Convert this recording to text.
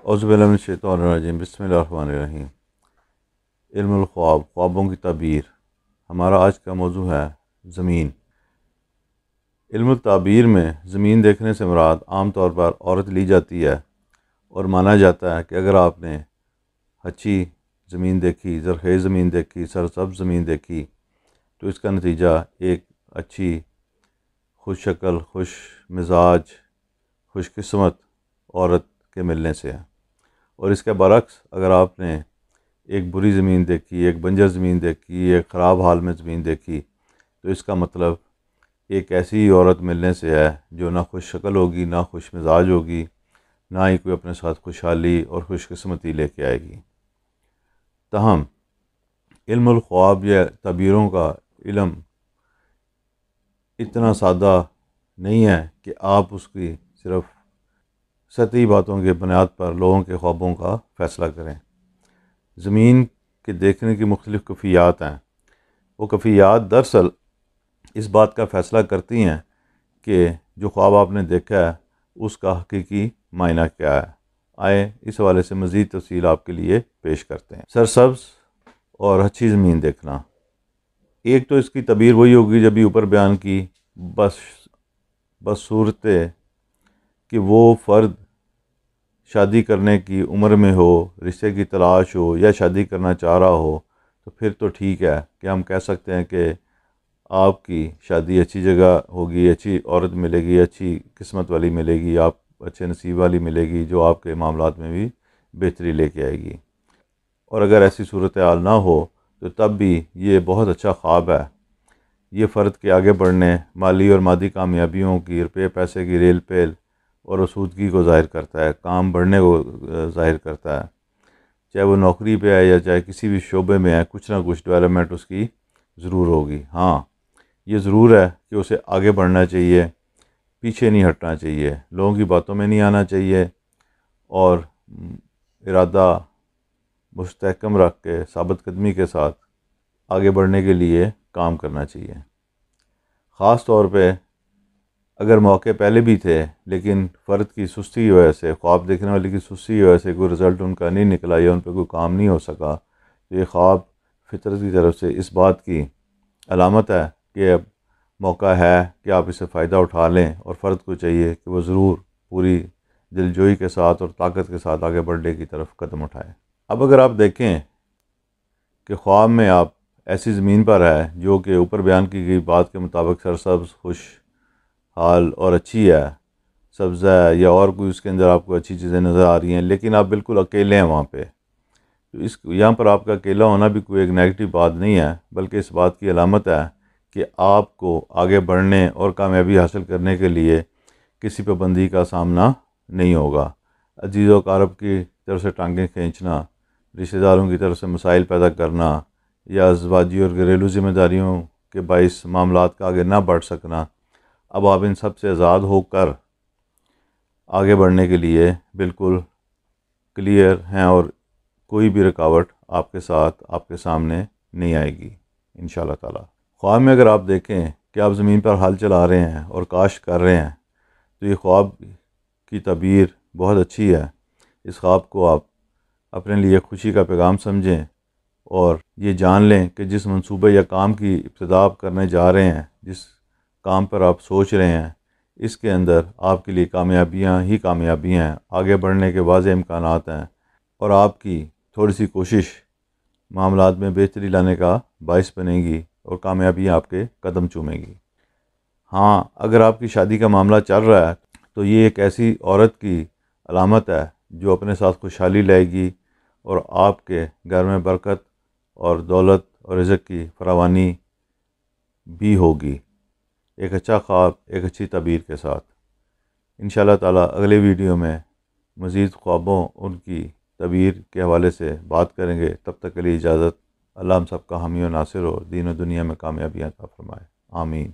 اعوذ باللہ من الشیطان الرجیم، بسم اللہ الرحمن الرحیم۔ علم الخواب، خوابوں کی تعبیر۔ ہمارا آج کا موضوع ہے زمین۔ علم التعبیر میں زمین دیکھنے سے مراد عام طور پر عورت لی جاتی ہے، اور مانا جاتا ہے کہ اگر آپ نے اچھی زمین دیکھی، زرخیز زمین دیکھی، سرسبز زمین دیکھی، تو اس کا نتیجہ ایک اچھی، خوش شکل، خوش مزاج، خوش قسمت عورت کے ملنے سے ہے۔ اور اس کے برعکس اگر آپ نے ایک بری زمین دیکھی، ایک بنجر زمین دیکھی، ایک خراب حال میں زمین دیکھی، تو اس کا مطلب ایک ایسی عورت ملنے سے ہے جو نہ خوش شکل ہوگی، نہ خوش مزاج ہوگی، نہ ہی کوئی اپنے ساتھ خوشحالی اور خوش قسمتی لے کے آئے گی۔ تاہم علم الخواب یا تعبیروں کا علم اتنا سادہ نہیں ہے کہ آپ اس کی صرف سطحی باتوں کے بنیاد پر لوگوں کے خوابوں کا فیصلہ کریں۔ زمین کے دیکھنے کی مختلف کیفیات ہیں۔ وہ کیفیات دراصل اس بات کا فیصلہ کرتی ہیں کہ جو خواب آپ نے دیکھا ہے اس کا حقیقی معنی کیا ہے۔ آئے اس حوالے سے مزید تفصیل آپ کے لیے پیش کرتے ہیں۔ سرسبز اور اچھی زمین دیکھنا، ایک تو اس کی تعبیر وہی ہوگی جب بھی اوپر بیان کی، بس صورت کہ وہ فرد شادی کرنے کی عمر میں ہو، رشتے کی تلاش ہو، یا شادی کرنا چاہ رہا ہو، تو پھر تو ٹھیک ہے کہ ہم کہہ سکتے ہیں کہ آپ کی شادی اچھی جگہ ہوگی، اچھی عورت ملے گی، اچھی قسمت والی ملے گی، آپ اچھے نصیب والی ملے گی جو آپ کے معاملات میں بھی بہتری لے کے آئے گی۔ اور اگر ایسی صورتحال نہ ہو تو تب بھی یہ بہت اچھا خواب ہے۔ یہ فرد کے آگے بڑھنے، مالی اور مادی کامیابیوں کی، روپے پیسے کی ریل پیل اور اسودگی کو ظاہر کرتا ہے، کام بڑھنے کو ظاہر کرتا ہے۔ چاہے وہ نوکری پہ ہے یا چاہے کسی بھی شعبے میں ہے، کچھ نہ کچھ ڈیولپمنٹ اس کی ضرور ہوگی۔ ہاں، یہ ضرور ہے کہ اسے آگے بڑھنا چاہیے، پیچھے نہیں ہٹنا چاہیے، لوگوں کی باتوں میں نہیں آنا چاہیے، اور ارادہ مستحکم رکھ کے ثابت قدمی کے ساتھ آگے بڑھنے کے لیے کام کرنا چاہیے۔ خاص طور پہ اگر موقع پہلے بھی تھے لیکن فرد کی سستی کی وجہ سے، خواب دیکھنے والے کی سستی کی وجہ سے کوئی رزلٹ ان کا نہیں نکلا یا ان پہ کوئی کام نہیں ہو سکا، تو یہ خواب فطرت کی طرف سے اس بات کی علامت ہے کہ اب موقع ہے کہ آپ اسے فائدہ اٹھا لیں، اور فرد کو چاہیے کہ وہ ضرور پوری دلجوئی کے ساتھ اور طاقت کے ساتھ آگے بڑھنے کی طرف قدم اٹھائیں۔ اب اگر آپ دیکھیں کہ خواب میں آپ ایسی زمین پر ہے جو کہ اوپر بیان کی گئی بات کے مطابق سرسبز، خوش حال اور اچھی ہے، سبزہ ہے یا اور کوئی اس کے اندر آپ کو اچھی چیزیں نظر آ رہی ہیں، لیکن آپ بالکل اکیلے ہیں وہاں پہ، تو یہاں پر آپ کا اکیلا ہونا بھی کوئی ایک نیگیٹو بات نہیں ہے، بلکہ اس بات کی علامت ہے کہ آپ کو آگے بڑھنے اور کامیابی حاصل کرنے کے لیے کسی پابندی کا سامنا نہیں ہوگا۔ عزیز و اقارب کی طرف سے ٹانگیں کھینچنا، رشتہ داروں کی طرف سے مسائل پیدا کرنا، یا ازدواجی اور گھریلو ذمہ داریوں کے باعث معاملات کا آگے نہ بڑھ سکنا، اب آپ ان سب سے آزاد ہو کر آگے بڑھنے کے لیے بالکل کلیئر ہیں، اور کوئی بھی رکاوٹ آپ کے ساتھ، آپ کے سامنے نہیں آئے گی انشاءاللہ تعالی۔ خواب میں اگر آپ دیکھیں کہ آپ زمین پر ہل چلا رہے ہیں اور کاشت کر رہے ہیں، تو یہ خواب کی تعبیر بہت اچھی ہے۔ اس خواب کو آپ اپنے لیے خوشی کا پیغام سمجھیں، اور یہ جان لیں کہ جس منصوبے یا کام کی ابتدا آپ کرنے جا رہے ہیں، جس کام پر آپ سوچ رہے ہیں، اس کے اندر آپ کے لیے کامیابیاں ہی کامیابیاں ہیں، آگے بڑھنے کے واضح امکانات ہیں، اور آپ کی تھوڑی سی کوشش معاملات میں بہتری لانے کا باعث بنے گی، اور کامیابیاں آپ کے قدم چومیں گی۔ ہاں، اگر آپ کی شادی کا معاملہ چل رہا ہے تو یہ ایک ایسی عورت کی علامت ہے جو اپنے ساتھ خوشحالی لائے گی، اور آپ کے گھر میں برکت اور دولت اور رزق کی فراوانی بھی ہوگی، ایک اچھا خواب ایک اچھی تعبیر کے ساتھ۔ انشاءاللہ تعالی اگلے ویڈیو میں مزید خوابوں، ان کی تعبیر کے حوالے سے بات کریں گے۔ تب تک کے لیے اجازت۔ اللہ ہم سب کا حامی و ناصر ہو، دین و دنیا میں کامیابیاں عطا فرمائے، آمین۔